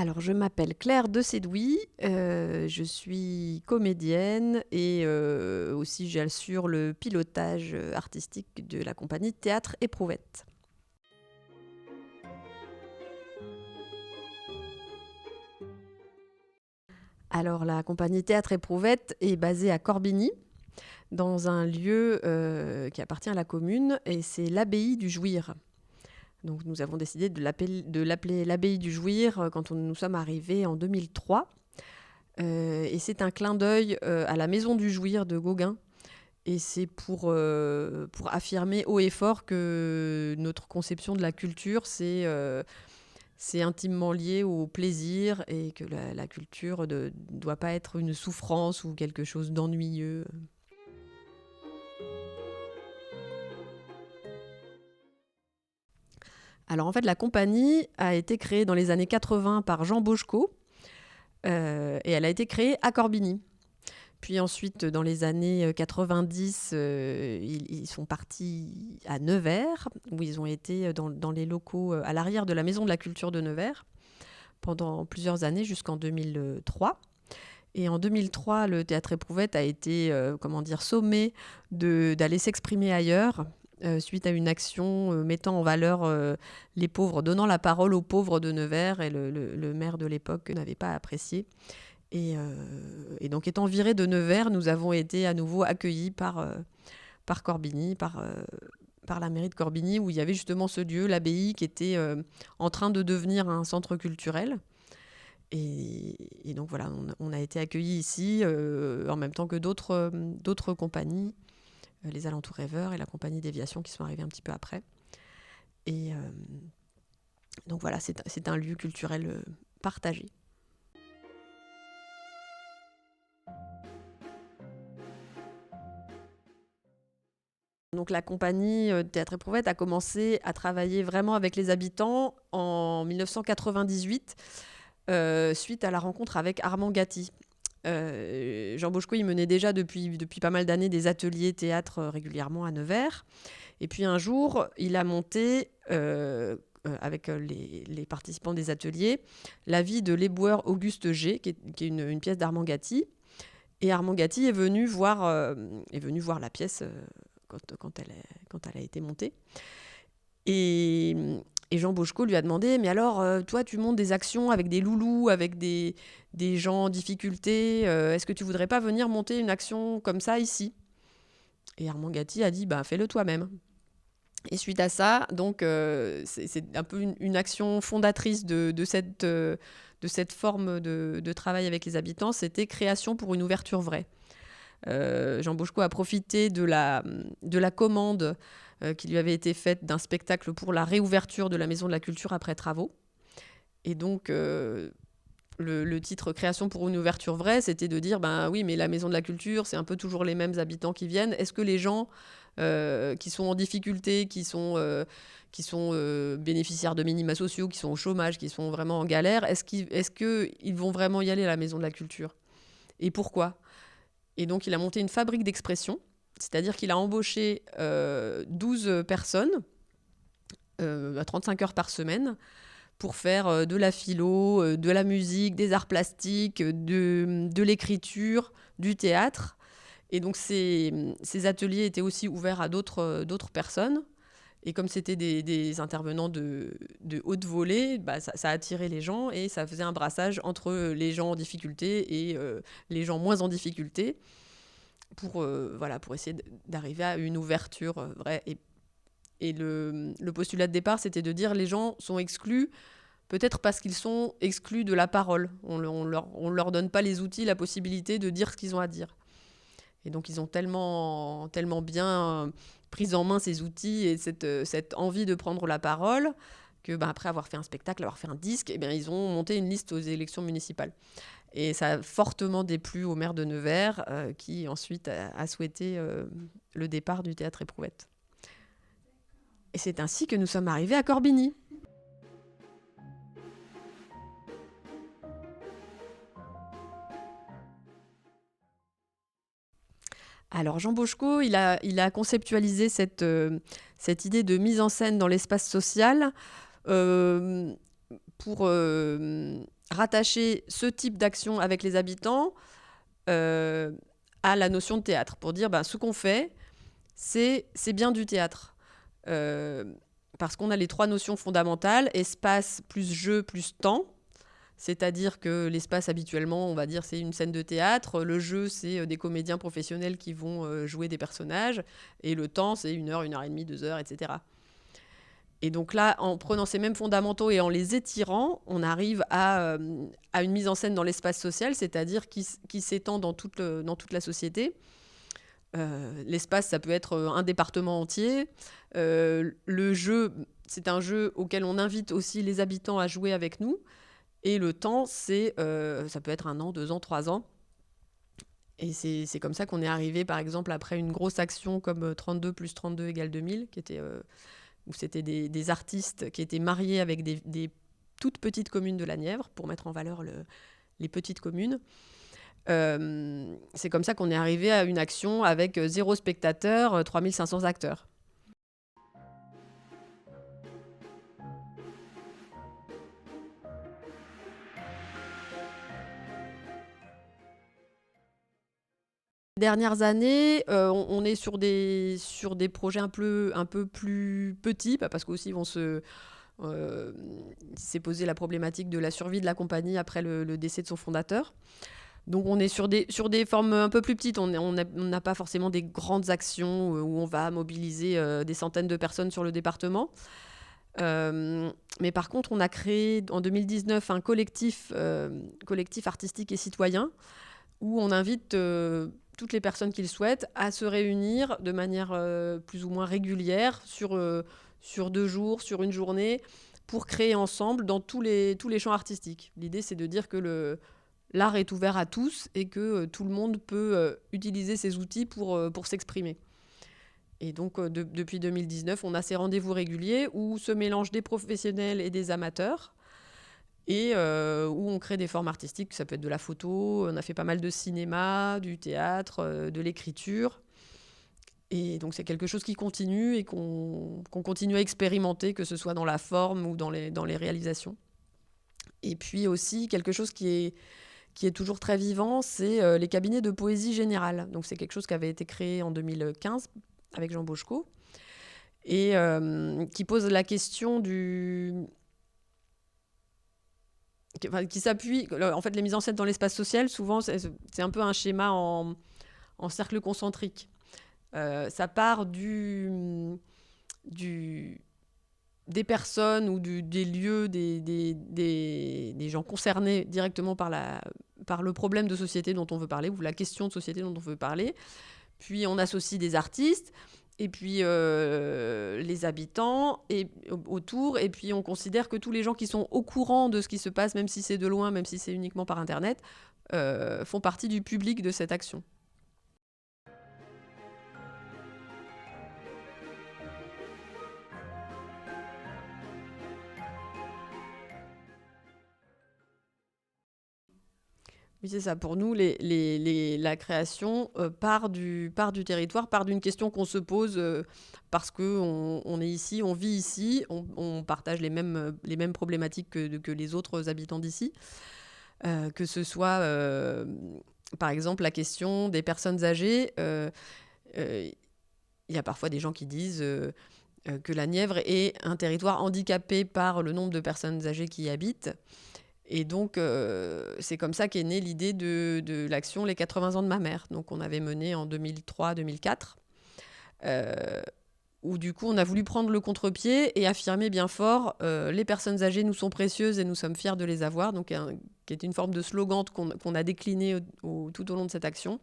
Alors, je m'appelle Claire de Sédouy, je suis comédienne et aussi j'assure le pilotage artistique de la compagnie Théâtre Éprouvette. Alors, la compagnie Théâtre Éprouvette est basée à Corbigny, dans un lieu qui appartient à la commune, et c'est l'abbaye du Jouir. Donc, nous avons décidé de l'appeler l'abbaye du Jouir quand nous sommes arrivés en 2003. Et c'est un clin d'œil à la maison du Jouir de Gauguin. Et c'est pour affirmer haut et fort que notre conception de la culture, c'est intimement lié au plaisir et que la culture ne doit pas être une souffrance ou quelque chose d'ennuyeux. Alors en fait, la compagnie a été créée dans les années 80 par Jean Bochco et elle a été créée à Corbigny. Puis ensuite, dans les années 90, ils sont partis à Nevers, où ils ont été dans les locaux à l'arrière de la Maison de la Culture de Nevers pendant plusieurs années, jusqu'en 2003. Et en 2003, le Théâtre Éprouvette a été sommé d'aller s'exprimer ailleurs, suite à une action mettant en valeur les pauvres, donnant la parole aux pauvres de Nevers, et le maire de l'époque n'avait pas apprécié. Et donc, étant virés de Nevers, nous avons été à nouveau accueillis par Corbigny, par la mairie de Corbigny, où il y avait justement ce lieu, l'abbaye, qui était en train de devenir un centre culturel. Et donc voilà, on a été accueillis ici en même temps que d'autres compagnies, les Alentours Rêveurs et la compagnie Déviation qui sont arrivés un petit peu après. Et donc voilà, c'est un lieu culturel partagé. Donc la compagnie Théâtre Éprouvette a commencé à travailler vraiment avec les habitants en 1998, suite à la rencontre avec Armand Gatti. Jean Bochco, il menait déjà depuis pas mal d'années des ateliers théâtre régulièrement à Nevers. Et puis un jour, il a monté, avec les participants des ateliers, La vie de l'éboueur Auguste G, qui est une pièce d'Armand Gatti. Et Armand Gatti est venu voir la pièce quand elle a été montée. Et Jean Bochco lui a demandé, mais alors, toi, tu montes des actions avec des loulous, avec des gens en difficulté, est-ce que tu voudrais pas venir monter une action comme ça ici ? Et Armand Gatti a dit, bah, fais-le toi-même. Et suite à ça, donc, c'est un peu une action fondatrice de cette forme de travail avec les habitants, c'était création pour une ouverture vraie. Jean Bochco a profité de la commande qui lui avait été faite d'un spectacle pour la réouverture de la Maison de la Culture après travaux. Et donc, le titre Création pour une ouverture vraie, c'était de dire, ben oui, mais la Maison de la Culture, c'est un peu toujours les mêmes habitants qui viennent. Est-ce que les gens qui sont en difficulté, qui sont bénéficiaires de minima sociaux, qui sont au chômage, qui sont vraiment en galère, est-ce qu'ils vont vraiment y aller à la Maison de la Culture ? Et pourquoi ? Et donc, il a monté une fabrique d'expression, c'est-à-dire qu'il a embauché 12 personnes à 35 heures par semaine pour faire de la philo, de la musique, des arts plastiques, de l'écriture, du théâtre. Et donc, ces ateliers étaient aussi ouverts à d'autres personnes. Et comme c'était des intervenants de haute volée, bah, ça a attiré les gens et ça faisait un brassage entre les gens en difficulté et les gens moins en difficulté pour essayer d'arriver à une ouverture vraie. Et le postulat de départ, c'était de dire les gens sont exclus, peut-être parce qu'ils sont exclus de la parole. On leur donne pas les outils, la possibilité de dire ce qu'ils ont à dire. Et donc, ils ont tellement bien pris en main ces outils et cette envie de prendre la parole que, après avoir fait un spectacle, avoir fait un disque, ils ont monté une liste aux élections municipales. Et ça a fortement déplu au maire de Nevers, qui ensuite a souhaité le départ du Théâtre Éprouvette. Et c'est ainsi que nous sommes arrivés à Corbigny. Alors Jean Bochco, il a conceptualisé cette idée de mise en scène dans l'espace social pour rattacher ce type d'action avec les habitants euh, à la notion de théâtre, pour dire ce qu'on fait, c'est bien du théâtre. Euh, Parce qu'on a les 3 notions fondamentales, espace plus jeu plus temps. C'est-à-dire que l'espace, habituellement, on va dire, c'est une scène de théâtre. Le jeu, c'est des comédiens professionnels qui vont jouer des personnages. Et le temps, c'est 1 heure, 1h30, 2 heures, etc. Et donc là, en prenant ces mêmes fondamentaux et en les étirant, on arrive à une mise en scène dans l'espace social, c'est-à-dire qui s'étend dans toute la société. L'espace, ça peut être un département entier. Le jeu, c'est un jeu auquel on invite aussi les habitants à jouer avec nous. Et le temps, ça peut être 1 an, 2 ans, 3 ans. Et c'est comme ça qu'on est arrivé, par exemple, après une grosse action comme 32 plus 32 égale 2000, où c'était des artistes qui étaient mariés avec des toutes petites communes de la Nièvre pour mettre en valeur les petites communes. C'est comme ça qu'on est arrivé à une action avec 0 spectateur, 3500 acteurs. Dernières années, on est sur des projets un peu plus petits, parce qu'aussi s'est posé la problématique de la survie de la compagnie après le décès de son fondateur. Donc on est sur des formes un peu plus petites. On n'a pas forcément des grandes actions où on va mobiliser des centaines de personnes sur le département. Mais par contre, on a créé en 2019 un collectif artistique et citoyen où on invite toutes les personnes qui le souhaitent à se réunir de manière plus ou moins régulière sur 2 jours, sur une journée, pour créer ensemble dans tous les champs artistiques. L'idée, c'est de dire que l'art est ouvert à tous et que tout le monde peut utiliser ces outils pour s'exprimer. Et donc, depuis 2019, on a ces rendez-vous réguliers où se mélangent des professionnels et des amateurs, et où on crée des formes artistiques. Ça peut être de la photo, on a fait pas mal de cinéma, du théâtre, de l'écriture. Et donc c'est quelque chose qui continue et qu'on continue à expérimenter, que ce soit dans la forme ou dans les réalisations. Et puis aussi, quelque chose qui est toujours très vivant, c'est les cabinets de poésie générale. Donc c'est quelque chose qui avait été créé en 2015 avec Jean Bochco, et qui pose la question qui s'appuie. En fait, les mises en scène dans l'espace social, souvent, c'est un peu un schéma en cercle concentrique. Ça part des personnes ou des lieux, des gens concernés directement par le problème de société dont on veut parler, ou la question de société dont on veut parler. Puis on associe des artistes, et puis les habitants autour, et puis on considère que tous les gens qui sont au courant de ce qui se passe, même si c'est de loin, même si c'est uniquement par Internet, font partie du public de cette action. Oui, c'est ça. Pour nous, la création part du territoire, part d'une question qu'on se pose parce qu'on est ici, on vit ici, on partage les mêmes problématiques que les autres habitants d'ici. Que ce soit, par exemple, la question des personnes âgées. Il y a parfois des gens qui disent que la Nièvre est un territoire handicapé par le nombre de personnes âgées qui y habitent. Et donc, c'est comme ça qu'est née l'idée de l'action Les 80 ans de ma mère. Donc, on avait mené en 2003-2004, où du coup, on a voulu prendre le contre-pied et affirmer bien fort les personnes âgées nous sont précieuses et nous sommes fiers de les avoir. Donc, qui est une forme de slogan qu'on a décliné tout au long de cette action.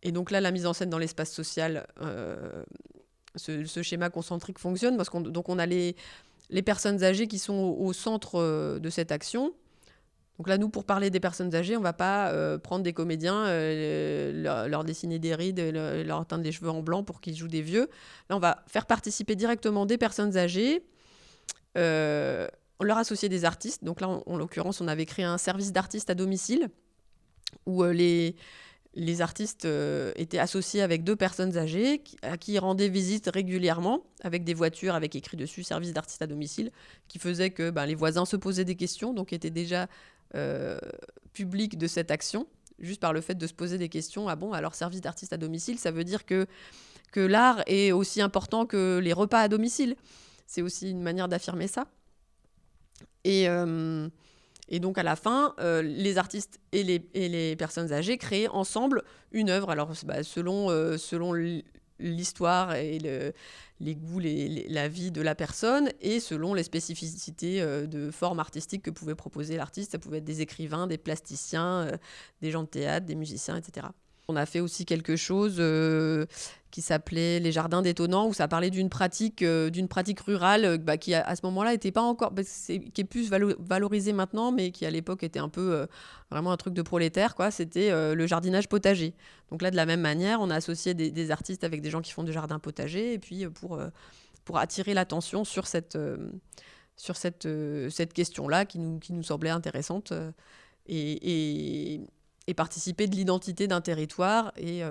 Et donc là, la mise en scène dans l'espace social, ce schéma concentrique fonctionne parce qu'on a les personnes âgées qui sont au centre de cette action. Donc là, nous, pour parler des personnes âgées, on ne va pas prendre des comédiens, leur dessiner des rides, leur teindre les cheveux en blanc pour qu'ils jouent des vieux. Là, on va faire participer directement des personnes âgées, on leur associer des artistes. Donc là, en l'occurrence, on avait créé un service d'artistes à domicile où les les artistes étaient associés avec 2 personnes âgées à qui ils rendaient visite régulièrement avec des voitures avec écrit dessus service d'artiste à domicile, qui faisait que les voisins se posaient des questions, donc étaient déjà publics de cette action, juste par le fait de se poser des questions. Ah bon, alors service d'artiste à domicile, ça veut dire que l'art est aussi important que les repas à domicile. C'est aussi une manière d'affirmer ça. Et donc, à la fin, les artistes et les personnes âgées créaient ensemble une œuvre. Alors, selon l'histoire et les goûts, la vie de la personne, et selon les spécificités de forme artistique que pouvait proposer l'artiste. Ça pouvait être des écrivains, des plasticiens, des gens de théâtre, des musiciens, etc. On a fait aussi quelque chose qui s'appelait les jardins détonnants, où ça parlait d'une pratique rurale qui à ce moment-là n'était pas encore, qui est plus valorisée maintenant, mais qui à l'époque était un peu vraiment un truc de prolétaire, quoi. C'était le jardinage potager. Donc là, de la même manière, on a associé des artistes avec des gens qui font du jardin potager, et puis pour attirer l'attention sur cette question-là qui nous semblait intéressante. Et participer de l'identité d'un territoire et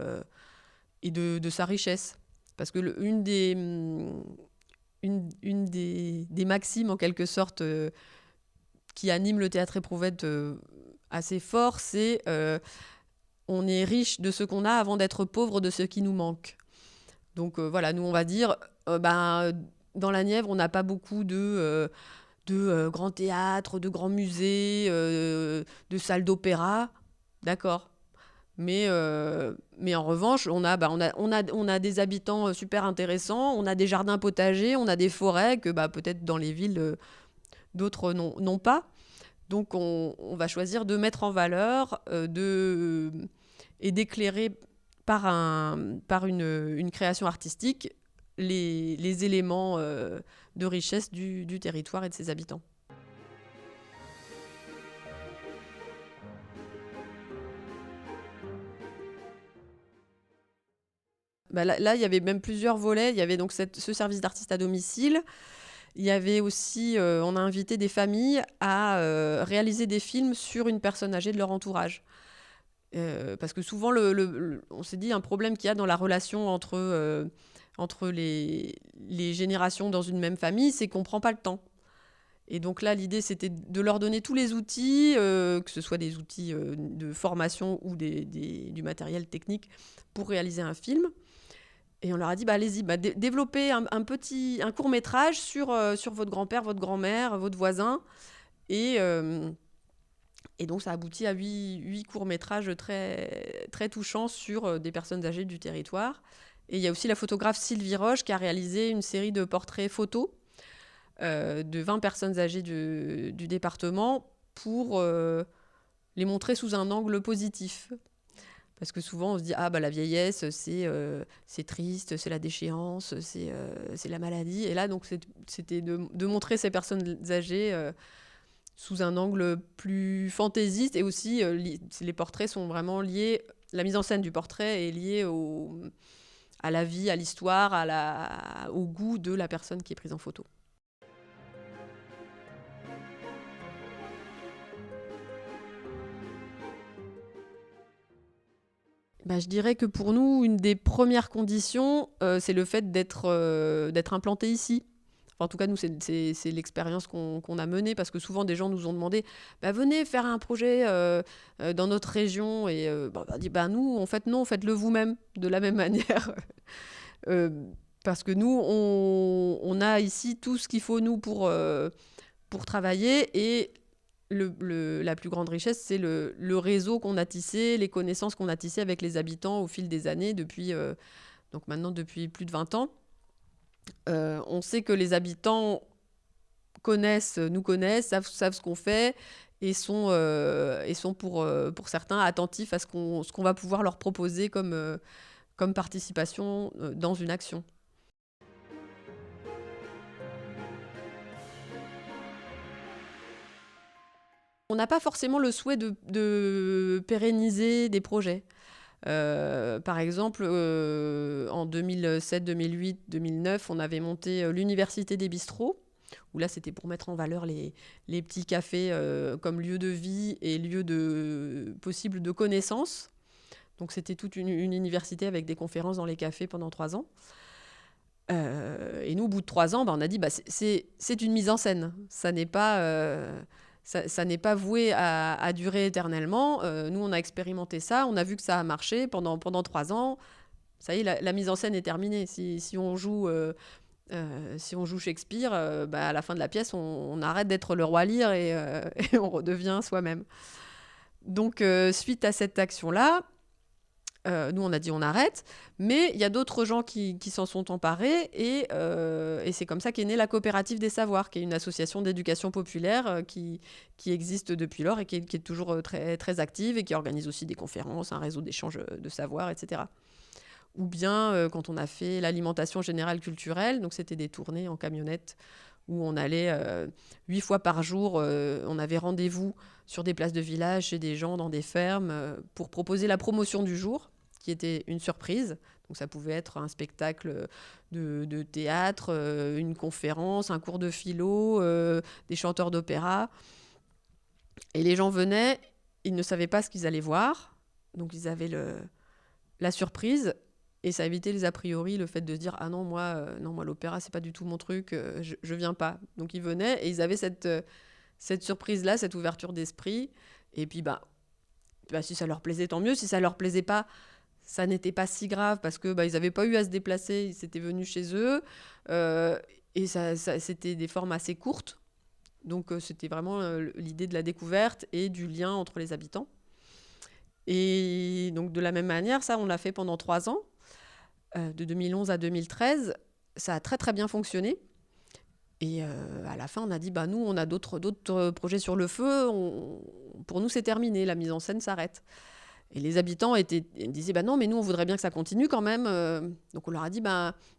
de sa richesse. Parce que une des maximes, en quelque sorte, qui anime le théâtre éprouvette assez fort, c'est on est riche de ce qu'on a avant d'être pauvre de ce qui nous manque. Donc voilà, nous on va dire, dans la Nièvre, on n'a pas beaucoup de grands théâtres, de grands musées, de salles d'opéra. D'accord. Mais en revanche, on a des habitants super intéressants, on a des jardins potagers, on a des forêts que peut-être dans les villes, d'autres n'ont pas. Donc on va choisir de mettre en valeur et d'éclairer par une création artistique les éléments de richesse du territoire et de ses habitants. Là, il y avait même plusieurs volets. Il y avait donc ce service d'artiste à domicile. Il y avait aussi, on a invité des familles à réaliser des films sur une personne âgée de leur entourage. Parce que souvent, on s'est dit, un problème qu'il y a dans la relation entre les générations dans une même famille, c'est qu'on ne prend pas le temps. Et donc là, l'idée, c'était de leur donner tous les outils, que ce soit des outils de formation ou du matériel technique pour réaliser un film. Et on leur a dit, allez-y, développez un court-métrage sur votre grand-père, votre grand-mère, votre voisin. Et donc, ça aboutit à 8 courts-métrages très, très touchants sur des personnes âgées du territoire. Et il y a aussi la photographe Sylvie Roche qui a réalisé une série de portraits photos de 20 personnes âgées du département pour les montrer sous un angle positif. Parce que souvent, on se dit, la vieillesse, c'est triste, c'est la déchéance, c'est la maladie. Et là, donc, c'était de montrer ces personnes âgées sous un angle plus fantaisiste. Et aussi, les portraits sont vraiment liés... La mise en scène du portrait est liée à la vie, à l'histoire, au goût de la personne qui est prise en photo. Je dirais que pour nous, une des premières conditions, c'est le fait d'être implanté ici. Enfin, en tout cas, nous, c'est l'expérience qu'on a menée, parce que souvent, des gens nous ont demandé « venez faire un projet dans notre région ». Et on a dit « nous, en fait, non, faites-le vous-même, de la même manière ». Parce que nous, on a ici tout ce qu'il faut, nous, pour travailler. Et la plus grande richesse, c'est le réseau qu'on a tissé, les connaissances qu'on a tissées avec les habitants au fil des années, donc maintenant depuis plus de 20 ans. On sait que les habitants nous connaissent, savent ce qu'on fait, et sont pour certains attentifs à ce qu'on va pouvoir leur proposer comme participation dans une action. On n'a pas forcément le souhait de pérenniser des projets. Par exemple, en 2007, 2008, 2009, on avait monté l'Université des bistrots, où là, c'était pour mettre en valeur les petits cafés comme lieu de vie et lieu possible de connaissance. Donc c'était toute une université avec des conférences dans les cafés pendant 3 ans. Et nous, au bout de 3 ans, on a dit, c'est une mise en scène. Ça n'est pas, ça n'est pas voué à durer éternellement. Nous, on a expérimenté ça, on a vu que ça a marché pendant 3 ans. Ça y est, la mise en scène est terminée. Si on joue Shakespeare, à la fin de la pièce, on arrête d'être le roi Lear et on redevient soi-même. Donc, suite à cette action-là, nous, on a dit on arrête, mais il y a d'autres gens qui s'en sont emparés et c'est comme ça qu'est née la Coopérative des Savoirs, qui est une association d'éducation populaire qui existe depuis lors et qui est toujours très, très active et qui organise aussi des conférences, un réseau d'échange de savoir, etc. Ou bien quand on a fait l'alimentation générale culturelle, donc c'était des tournées en camionnette où on allait 8 fois par jour, on avait rendez-vous sur des places de village chez des gens dans des fermes pour proposer la promotion du jour, qui était une surprise. Donc ça pouvait être un spectacle de théâtre, une conférence, un cours de philo, des chanteurs d'opéra. Et les gens venaient, ils ne savaient pas ce qu'ils allaient voir, donc ils avaient la surprise. Et ça évitait les a priori, le fait de se dire « Ah non, moi l'opéra, c'est pas du tout mon truc, je viens pas ». Donc ils venaient et ils avaient cette surprise-là, cette ouverture d'esprit. Et puis, si ça leur plaisait, tant mieux. Si ça leur plaisait pas, ça n'était pas si grave parce que ils n'avaient pas eu à se déplacer, ils étaient venus chez eux. Et ça, c'était des formes assez courtes. Donc c'était vraiment l'idée de la découverte et du lien entre les habitants. Et donc de la même manière, ça, on l'a fait pendant 3 ans. De 2011 à 2013, ça a très très bien fonctionné. Et à la fin, on a dit, nous, on a d'autres projets sur le feu. Pour nous, c'est terminé, la mise en scène s'arrête. Et les habitants disaient, non, mais nous, on voudrait bien que ça continue quand même. Donc on leur a dit,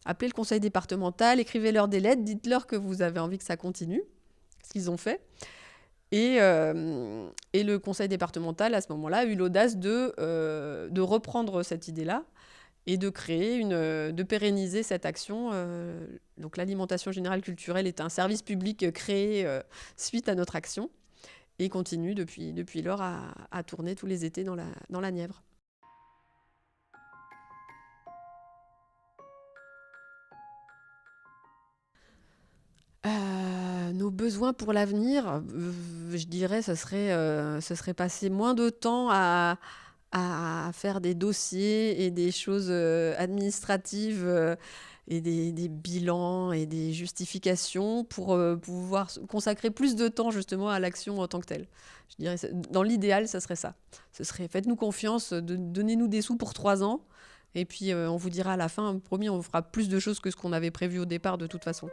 appelez le conseil départemental, écrivez-leur des lettres, dites-leur que vous avez envie que ça continue. Ce qu'ils ont fait. Et le conseil départemental, à ce moment-là, a eu l'audace de reprendre cette idée-là et de créer de pérenniser cette action. Donc l'alimentation générale culturelle est un service public créé suite à notre action et continue depuis lors à tourner tous les étés dans la Nièvre. Nos besoins pour l'avenir, je dirais, ce serait passer moins de temps à faire des dossiers et des choses administratives et des bilans et des justifications pour pouvoir consacrer plus de temps justement à l'action en tant que telle. Je dirais, dans l'idéal, ça serait ça. Ce serait faites-nous confiance, donnez-nous des sous pour 3 ans et puis on vous dira à la fin, promis, on fera plus de choses que ce qu'on avait prévu au départ de toute façon.